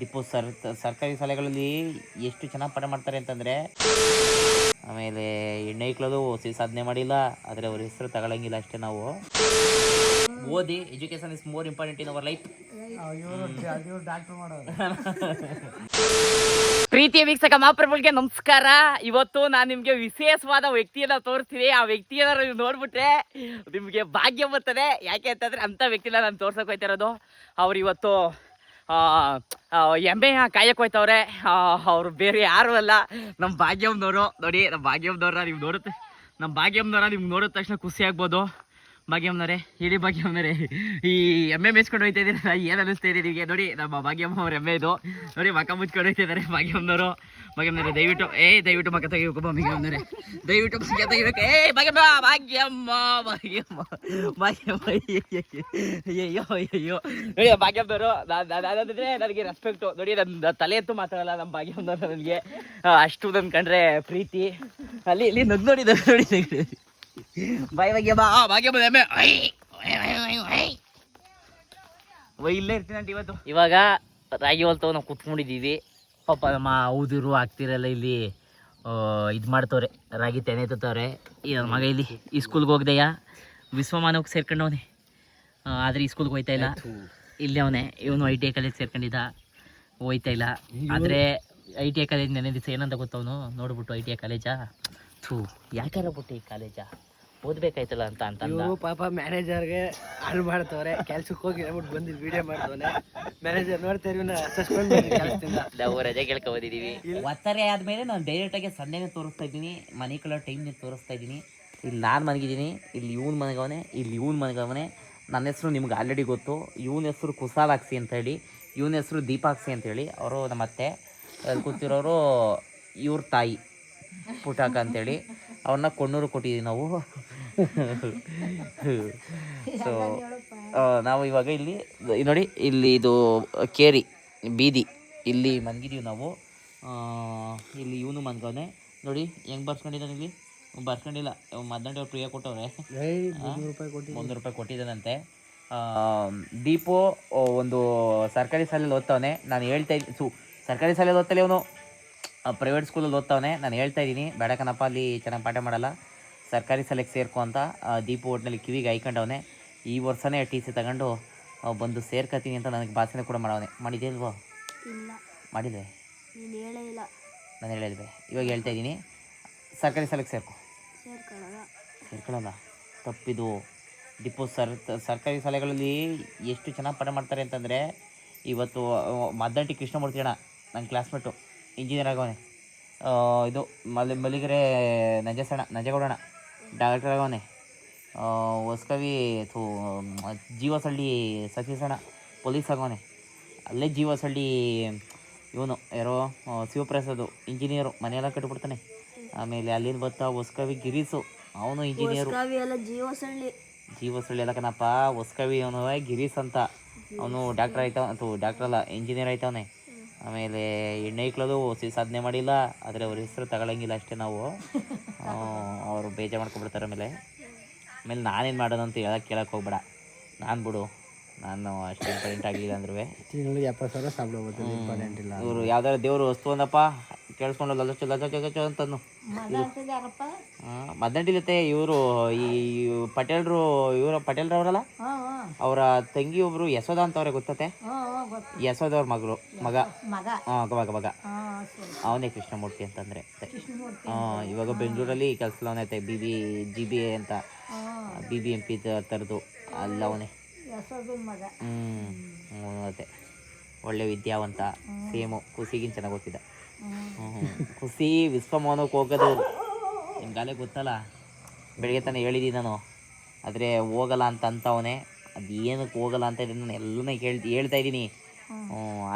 Depot ಸರ್ಕಾರಿ ಶಾಲೆಗಳಲ್ಲಿ ಎಷ್ಟು ಚೆನ್ನಾಗಿ ಪಾಠ ಮಾಡ್ತಾರೆ ಅಂತಂದರೆ, ಆಮೇಲೆ ಹೆಣ್ಣೈಕ್ಳದು ಸಾಧನೆ ಮಾಡಿಲ್ಲ, ಆದರೆ ಅವ್ರ ಹೆಸರು ತಗೊಳಂಗಿಲ್ಲ ಅಷ್ಟೇ. ನಾವು ಓದಿ, education is more important in our life. ಪ್ರೀತಿಯ ವೀಕ್ಷಕ ಮಹಾಪ್ರಭುಗಳಿಗೆ ನಮಸ್ಕಾರ. ಇವತ್ತು ನಾನು ನಿಮ್ಗೆ ವಿಶೇಷವಾದ ವ್ಯಕ್ತಿಯನ್ನ ತೋರಿಸ್ತೀನಿ. ಆ ವ್ಯಕ್ತಿಯನ್ನ ನೀವು ನೋಡ್ಬಿಟ್ರೆ ನಿಮ್ಗೆ ಭಾಗ್ಯ ಬರ್ತದೆ. ಯಾಕೆ ಅಂತಂದ್ರೆ ಅಂತ ವ್ಯಕ್ತಿನ ನಾನು ತೋರ್ಸಕ್ ಹೋಯ್ತಿರೋದು. ಅವ್ರು ಇವತ್ತು ಎಮ್ಮೆಯ ಕಾಯಕ್ಕೆ ಹೋಯ್ತವ್ರೆ. ಅವ್ರು ಬೇರೆ ಯಾರು ಅಲ್ಲ, ನಮ್ಮ ಭಾಗ್ಯಮ್ಮನವರು. ನೋಡಿ, ನಮ್ಮ ಭಾಗ್ಯಮ್ಮನವ್ರ ನೀವು ನೋಡುತ್ತೆ, ನಮ್ಮ ಭಾಗ್ಯಮ್ಮನವ್ರ ನಿಮ್ಗೆ ನೋಡಿದ ತಕ್ಷಣ ಖುಷಿ ಆಗ್ಬೋದು. ಭಾಗ್ಯಮ್ಮನವರೇ, ಹೇಳಿ ಭಾಗ್ಯಮ್ಮನವರೇ, ಈ ಎಮ್ಮೆ ಮೇಯಿಸ್ಕೊಂಡು ಹೋಗ್ತಾ ಇದ್ದೀರ, ಏನು ಅನ್ನಿಸ್ತಾ ಇದೆ ನಿಮಗೆ? ನೋಡಿ, ನಮ್ಮ ಭಾಗ್ಯಮ್ಮ ಅವ್ರ ಎಮ್ಮೆ ಇದು. ನೋಡಿ, ಮಕ್ಕ ಮುಚ್ಕೊಂಡು ಹೋಗ್ತಿದ್ದಾರೆ ಭಾಗ್ಯಮ್ಮನವರು. ಭಾಗ್ಯಮ್ಮನವರೇ, ದಯವಿಟ್ಟು ಮಕ್ಕ ತೆಗಿಬೇಕು. ಭಾಗ್ಯಮ್ಮನವರೇ, ದಯವಿಟ್ಟು ಮಕ್ಕ ತೆಗಿಬೇಕು. ಭಾಗ್ಯಮ್ಮ ಭಾಗ್ಯಮ್ಮ ಭಾಗ್ಯಮ್ಮ ಭಾಗ್ಯಮ್ಮ ಅಯ್ಯೋ ಅಯ್ಯೋ. ನೋಡಿ, ಭಾಗ್ಯಮ್ಮನವರು ನಾನಂದ್ರೆ ನನಗೆ ರೆಸ್ಪೆಕ್ಟು. ನೋಡಿ, ನನ್ನ ತಲೆ ಎತ್ತು ಮಾತಾಡಲ್ಲ ನಮ್ಮ ಭಾಗ್ಯಮ್ಮನವರು. ನನಗೆ ಅಷ್ಟು ನನ್ನ ಕಂಡ್ರೆ ಪ್ರೀತಿ. ಅಲ್ಲಿ ಇಲ್ಲಿ ನಗ್ ನೋಡಿ ಬಾಯ್ ಭಾಗ್ಯಮ್ಮ. ಭಾಗ್ಯಮ್ಮ ಎಮ್ಮೆ ಇಲ್ಲೇ ಇರ್ತೀನಿ ಅಂತ ಇವತ್ತು. ಇವಾಗ ರಾಗಿ ಹೊಲ್ತವ ನಾವು ಕುತ್ಕೊಂಡಿದ್ದೀವಿ. ಪಾಪ ನಮ್ಮ ಊದಿರು ಆಗ್ತಿರಲ್ಲ, ಇಲ್ಲಿ ಇದು ಮಾಡ್ತವ್ರೆ, ರಾಗಿ ತೆನೆ ಎತ್ತವ್ರೆ. ಈ ನನ್ನ ಮಗ ಇಲ್ಲಿ ಈ ಸ್ಕೂಲ್ಗೆ ಹೋಗ್ದೆಯ ವಿಶ್ವಮಾನವಕ್ಕೆ ಸೇರ್ಕೊಂಡವನೆ, ಆದರೆ ಈ ಸ್ಕೂಲ್ಗೆ ಹೋಯ್ತಾ ಇಲ್ಲ. ಇಲ್ಲಿ ಅವನೇ, ಇವನು ITI ಕಾಲೇಜ್ ಸೇರ್ಕೊಂಡಿದ್ದ, ಹೋಯ್ತಾ ಇಲ್ಲ. ಆದರೆ ITI ಕಾಲೇಜ್ ನೆನೆ ದಿವಸ ಏನಂತ ಗೊತ್ತವನು ನೋಡ್ಬಿಟ್ಟು, ITI ಕಾಲೇಜಾ ಯಾಕಾರ ಬಿಟ್ಟು ಈ ಕಾಲೇಜಾ ಓದ್ಬೇಕಾಯ್ತಲ್ಲ ಅಂತ ಪಾಪ ಮ್ಯಾನೇಜರ್ಗೆ ಹಾಳು ಮಾಡ್ತವ್ರೆ. ಕೆಲ್ಸಕ್ಕೆ ಹೋಗಿ ಬಂದಿದ್ದು ವಿಡಿಯೋ ಮಾಡ್ತವನೆ. ಮ್ಯಾನೇಜರ್ ನೋಡ್ತಾರೆ, ನಾವು ರಜೆ ಕೇಳ್ಕೊ ಬಂದಿದ್ದೀವಿ. ಒತ್ತಾರೆ ಆದಮೇಲೆ ನಾನು ಡೈರೆಕ್ಟಾಗಿ ಸಂಡೇನೆ ತೋರಿಸ್ತಾ ಇದ್ದೀನಿ, ಮನೆ ಕಡೆ ಟೈಮ್ನೇ ತೋರಿಸ್ತಾ ಇದ್ದೀನಿ. ಇಲ್ಲಿ ನಾನು ಮನಗಿದ್ದೀನಿ, ಇಲ್ಲಿ ಇವನು ಮನಗವನೆ, ಇಲ್ಲಿ ಇವನು ಮನಗವನೆ. ನನ್ನ ಹೆಸರು ನಿಮ್ಗೆ ಆಲ್ರೆಡಿ ಗೊತ್ತು. ಇವನ ಹೆಸರು ಕುಸಾಲಾಕ್ಸಿ ಅಂತೇಳಿ, ಇವನ ಹೆಸರು ದೀಪಾಕ್ಸಿ ಅಂತೇಳಿ. ಅವರು ನಮ್ಮ ಅತ್ತೆ. ಅಲ್ಲಿ ಕೂತಿರೋರು ಇವ್ರ ತಾಯಿ ಪುಟಾಕ ಅಂತೇಳಿ. ಅವ್ರನ್ನ ಕೊಣ್ಣೂರು ಕೊಟ್ಟಿದ್ದೀವಿ ನಾವು. ಸೊ ನಾವು ಇವಾಗ ಇಲ್ಲಿ ನೋಡಿ, ಇಲ್ಲಿ ಇದು ಕೇರಿ ಬೀದಿ, ಇಲ್ಲಿ ಮನ್ಗಿದ್ದೀವಿ ನಾವು. ಇಲ್ಲಿ ಇವನು ಮನ್ಗವನೆ. ನೋಡಿ ಹೆಂಗೆ ಬರ್ಸ್ಕೊಂಡಿದ್ದಾನೆ. ಇಲ್ಲಿ ಬರ್ಸ್ಕೊಂಡಿಲ್ಲ, ಮದ್ದಂಡಿ ಅವ್ರು ಫ್ರೀಯಾಗಿ ಕೊಟ್ಟವ್ರೆ. 100 ರೂಪಾಯಿ ಕೊಟ್ಟಿದ್ದಾನಂತೆ. ದೀಪು ಒಂದು ಸರ್ಕಾರಿ ಶಾಲೆಯಲ್ಲಿ ಓದ್ತವನೆ. ನಾನು ಹೇಳ್ತಾ ಇದ್ದೀನಿ, ಸರ್ಕಾರಿ ಶಾಲೆಯಲ್ಲಿ ಓದ್ತಲೇ ಅವನು, ಪ್ರೈವೇಟ್ ಸ್ಕೂಲಲ್ಲಿ ಓದ್ತವನೆ. ನಾನು ಹೇಳ್ತಾ ಇದ್ದೀನಿ, ಬೇಡ ಕಣಪ್ಪ, ಅಲ್ಲಿ ಚೆನ್ನಾಗಿ ಪಾಠ ಮಾಡಲ್ಲ, ಸರ್ಕಾರಿ ಶಾಲೆಗೆ ಸೇರ್ಕೊ ಅಂತ. ದೀಪು ಒಟ್ಟಿನಲ್ಲಿ ಕಿವಿಗೆ ಹಾಯ್ಕೊಂಡವನೆ. ಈ ವರ್ಷನೇ TC ತಗೊಂಡು ಬಂದು ಸೇರ್ಕೊತೀನಿ ಅಂತ ನನಗೆ ಭಾಷಣ ಕೂಡ ಮಾಡವನೆ. ಮಾಡಿದ್ದೆ ಇಲ್ವೋ? ಮಾಡಿಲ್ವೇ? ನಾನು ಹೇಳಿಲ್ವೇ? ಇವಾಗ ಹೇಳ್ತಾ ಇದ್ದೀನಿ, ಸರ್ಕಾರಿ ಶಾಲೆಗೆ ಸೇರ್ಕೊಳ್ಳಲ್ಲ. ತಪ್ಪಿದು. ಡಿಪೋ ಸರ್ಕಾರಿ ಶಾಲೆಗಳಲ್ಲಿ ಎಷ್ಟು ಚೆನ್ನಾಗಿ ಪಾಠ ಮಾಡ್ತಾರೆ ಅಂತಂದರೆ, ಇವತ್ತು ಮದ್ದಂಟಿ ಕೃಷ್ಣಮೂರ್ತಿ ಅಣ್ಣ, ನನ್ನ ಕ್ಲಾಸ್ಮೇಟು, ಇಂಜಿನಿಯರ್ ಆಗವನೆ. ಇದು ಮಲ್ಲಿಗೆರೆ ನಂಜೇಗೌಡಣ್ಣ ಡಾಕ್ಟರ್ ಆಗವನೆ. ಹೊಸಕವಿ ಜೀವಸಳ್ಳಿ ಸತೀಶಣ್ಣ ಪೊಲೀಸ್ ಆಗವನೆ. ಅಲ್ಲೇ ಜೀವಸಳ್ಳಿ ಇವನು ಯಾರೋ ಶಿವಪ್ರಸಾದ್ ಇಂಜಿನಿಯರು, ಮನೆಯೆಲ್ಲ ಕಟ್ಟಿಬಿಡ್ತಾನೆ. ಆಮೇಲೆ ಅಲ್ಲಿಂದ ಬರ್ತಾ ಹೊಸಕವಿ ಗಿರೀಸು, ಅವನು ಇಂಜಿನಿಯರು. ಜೀವಸಳ್ಳಿ ಎಲ್ಲ ಕಣಪ್ಪ, ಹೊಸಕವಿ ಅವನು ಗಿರೀಸ್ ಅಂತ, ಅವನು ಡಾಕ್ಟರ್ ಆಯ್ತಾವ, ಡಾಕ್ಟರ್ ಅಲ್ಲ ಇಂಜಿನಿಯರ್ ಆಯ್ತವನೆ. ಆಮೇಲೆ ಹೆಣ್ಣೈಕ್ಳದು ಸಾಧನೆ ಮಾಡಿಲ್ಲ, ಆದರೆ ಅವ್ರ ಹೆಸರು ತಗೊಳಂಗಿಲ್ಲ ಅಷ್ಟೇ. ನಾವು ಅವರು ಬೇಜಾರು ಮಾಡ್ಕೊಬಿಡ್ತಾರೆ. ಆಮೇಲೆ ನಾನೇನು ಮಾಡೋದು ಅಂತ ಕೇಳಕ್ಕೆ ಹೋಗ್ಬೇಡ. ನಾನು ಬಿಡು, ನಾನು ಅಷ್ಟು ಇಂಪಾರ್ಟೆಂಟ್ ಆಗಲಿಲ್ಲ ಅಂದ್ರೂ 70,000 ಸಂಬಳ ಬರ್ತದೆ, ಇಂಪಾರ್ಟೆಂಟ್ ಇಲ್ಲ. ಇವರು ಯಾವ್ದಾದ್ರು ದೇವರು ವಸ್ತು ಅಂದಪ್ಪ ಕೇಳಿಸ್ಕೊಂಡು ಲಚ್ಚ ಅಂತಂದು ಮದ್ದಂಟಿಲತ್ತೆ. ಇವರು ಈ ಪಟೇಲ್ರು, ಇವರು ಪಟೇಲ್ರವರಲ್ಲ, ಅವರ ತಂಗಿ ಒಬ್ರು ಯಶೋಧ ಅಂತವ್ರೆ, ಗೊತ್ತತೆ? ಯಶೋಧವ್ರ ಮಗ ಅವನೇ ಕೃಷ್ಣಮೂರ್ತಿ ಅಂತಂದರೆ. ಇವಾಗ ಬೆಂಗಳೂರಲ್ಲಿ ಕೆಲಸದವನೈತೆ, BBA ಅಂತ, BBMP ಥರದ್ದು ಅಲ್ಲ ಅವನೇ. ಅದೇ ಒಳ್ಳೆ ವಿದ್ಯಾವಂತ, ಸೇಮು ಖುಷಿಗಿಂತ ಚೆನ್ನಾಗಿ ಗೊತ್ತಿದ್ದ. ಖುಷಿ ವಿಶ್ವಮೋಹನಕ್ಕೆ ಹೋಗೋದು ನಿಮ್ಗಾಲೇ ಗೊತ್ತಲ್ಲ, ಬೆಳಗ್ಗೆ ತಾನೇ ಹೇಳಿದ್ದೀನಿ ನಾನು. ಆದರೆ ಹೋಗಲ್ಲ ಅಂತವನೇ. ಅದು ಏನಕ್ಕೆ ಹೋಗಲ್ಲ ಅಂತ ನಾನು ಎಲ್ಲನೇ ಹೇಳ್ತಾ ಇದ್ದೀನಿ.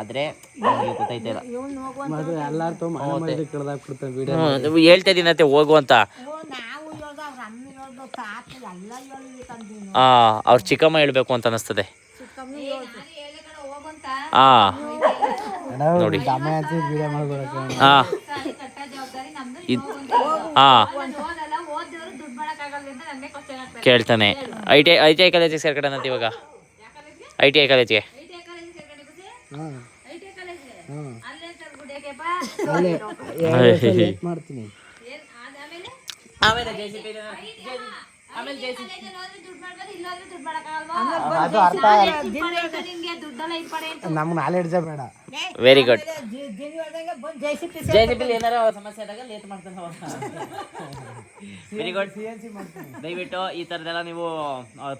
ಆದರೆ ನನಗೆ ಗೊತ್ತಾಯ್ತಿಲ್ಲ, ಹೇಳ್ತಾ ಇದ್ದೀನಿ ಅತ್ತೆ ಹೋಗು ಅಂತ. ಅವ್ರ ಚಿಕ್ಕಮ್ಮ ಹೇಳ್ಬೇಕು ಅಂತ ಅನಿಸ್ತದೆ. ನೋಡಿ, ಕೇಳ್ತಾನೆ. ITI ಕಾಲೇಜಿಗೆ ಸೇರ್ಕಡನಂತ ಇವಾಗ. ITI ಕಾಲೇಜಿಗೆ ಅಲ್ಲೇ ಲೇಟ್ ಮಾಡ್ತೀನಿ. ಆಮೇಲೆ JCB ಆಮೇಲೆ JCB ಅದು ಅರ್ಥ ನಮ್ಗೆ ನಾಲೆಡ್ಜ ಬೇಡ. Very good. JCB ಏನಾರ ಸಮಸ್ಯೆ ಆದಾಗ ಲೇಟ್ ಮಾಡ್ತಾನೆ. Very good. ದಯವಿಟ್ಟು ಈ ಥರದ್ದೆಲ್ಲ ನೀವು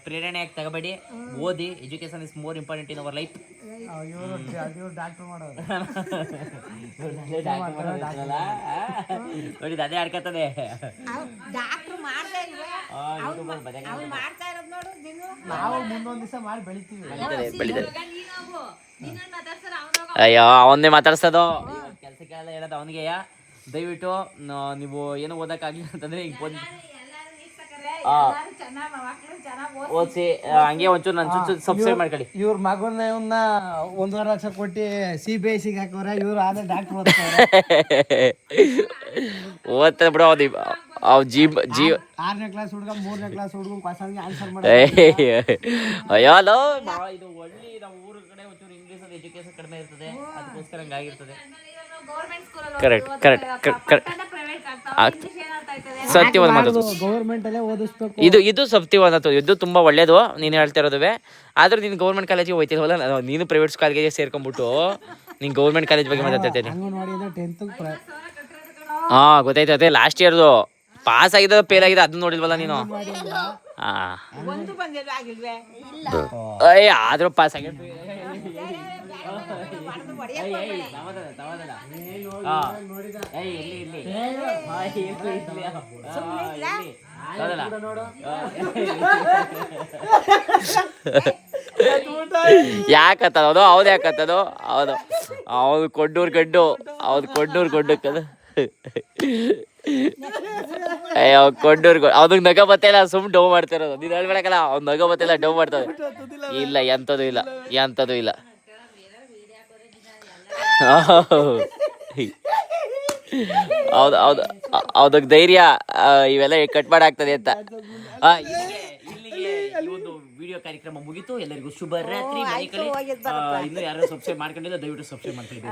ಪ್ರೇರಣೆಯಾಗಿ ತಗೋಬೇಡಿ. ಓದಿ. Education is more important in our life. Doctor ಮಾಡೋದು ನೋಡಿ ಅದೇ ಆಡ್ಕತ್ತದೆ. ನಾವು ಮುಂದೊಂದ್ ದಿವಸ ಮಾಡಿ ಬೆಳಿತೀವಿ. ಅಯ್ಯೋ ಅವನ್ನೇ ಮಾತಾಡ್ಸೋದು. ಕೆಲಸಕ್ಕೆಲ್ಲ ಹೇಳೋದು ಅವನಿಗೆ. ದಯವಿಟ್ಟು ನೀವು ಏನು ಓದಕ್ಕಾಗ್ಲಿಲ್ಲ ಅಂತಂದ್ರೆ ಈಗ ಬಂದು ಓದಿಸಿ ಹಂಗೆ ಒಂಚೂರು ನನ್ನ ಚುಚ್ಚು ಸಬ್ಸ್ಕ್ರೈಬ್ ಮಾಡ್ಕೊಳ್ಳಿ. ಇವ್ರ ಮಗನ 1.5 ಲಕ್ಷ ಕೊಟ್ಟು CBSE ಹಾಕೋರೆ, ಇವ್ರು ಆದ್ರೆ ಡಾಕ್ಟರ್ ಓದ್ತಾರೆ. ಓದ್ತಾರೆ ಬಿಡು. ಅವ್ 6ನೇ ಕ್ಲಾಸ್ ಹುಡುಗ 3ನೇ ಕ್ಲಾಸ್ ಹುಡುಗ ಕ್ವಶನ್ಗೆ ಆನ್ಸರ್ ಮಾಡಿ. ಅಯ್ಯೋ ಇದು ಒಳ್ಳೆ ನಮ್ಮ ಊರ ಕಡೆ ಒಂಚೂರು ಇಂಗ್ಲೀಷ್ ಅಲ್ಲಿ ಎಜುಕೇಶನ್ ಕಡಿಮೆ ಇರ್ತದೆ, ಅದಕ್ಕೋಸ್ಕರ ಹಂಗಾಗಿರ್ತದೆ. ಕರೆಕ್ಟ್ ಸತ್ಯವಾದ ಮಾತು. ಗೌರ್ಮೆಂಟ್ ಅಲ್ಲೇ ಓದಿಸ್ಬೇಕು. ಇದು ಸತ್ಯವಾದ ಮಾತು. ಇದು ತುಂಬಾ ಒಳ್ಳೇದು ನೀನು ಹೇಳ್ತಾ ಇರೋದುವೆ. ಆದ್ರೂ ನೀನು ಗೌರ್ಮೆಂಟ್ ಕಾಲೇಜಿಗೆ ಹೋಯ್ತಿಲ್ವಲ್ಲ, ನೀನು ಪ್ರೈವೇಟ್ ಕಾಲೇಜಿಗೆ ಸೇರ್ಕೊಂಡ್ಬಿಟ್ಟು ನೀನು ಗೌರ್ಮೆಂಟ್ ಕಾಲೇಜ್ ಬಗ್ಗೆ ಮಾತಾಡ್ತಿದ್ದೀನಿ. ಹಾ ಗೊತ್ತಾಯ್ತು. ಅದೇ ಲಾಸ್ಟ್ ಇಯರ್ದು ಪಾಸ್ ಆಗಿದೆ ಫೇಲ್ ಆಗಿದೆ ಅದನ್ನ ನೋಡಿಲ್ವಲ್ಲ ನೀನು. ಆದ್ರೂ ಪಾಸ್ ಆಗಿ ಯಾಕತ್ತದು ಹೌದು ಯಾಕತ್ತದು ಹೌದು. ಅವ್ನು ಕೊಡ್ಡೂರ್ ಗಡ್ಡು ಕದ. ಅಯ್ಯೋ ಕೊಡ್ಡೂರ್ ಅವ್ನಿಗೆ ನಗ ಬತ್ತಿಲ್ಲ, ಸುಮ್ ಡೌ ಮಾಡ್ತಿರೋದು. ನೀನ್ ಹೇಳ್ಬೇಕಲ್ಲ ಅವ್ನು ನಗ ಬತ್ತಿಲ್ಲ ಡೌ ಮಾಡ್ತದೆ. ಇಲ್ಲ ಎಂತದು ಇಲ್ಲ. ಹೌದಕ್ ಧೈರ್ಯ ಇವೆಲ್ಲ ಕಟ್ ಮಾಡಾಗ್ತದೆ ಅಂತ. ಇಲ್ಲಿಗೆ ಈ ಒಂದು ವಿಡಿಯೋ ಕಾರ್ಯಕ್ರಮ ಮುಗೀತು. ಎಲ್ಲರಿಗೂ ಶುಭ ರಾತ್ರಿ. ಇನ್ನು ಯಾರು ಸಬ್ಸ್ಕ್ರೈಬ್ ಮಾಡ್ಕೊಂಡಿಲ್ಲ ದಯವಿಟ್ಟು ಸಬ್ಸ್ಕ್ರೈಬ್ ಮಾಡ್ತಾ ಇದ್ದೀವಿ.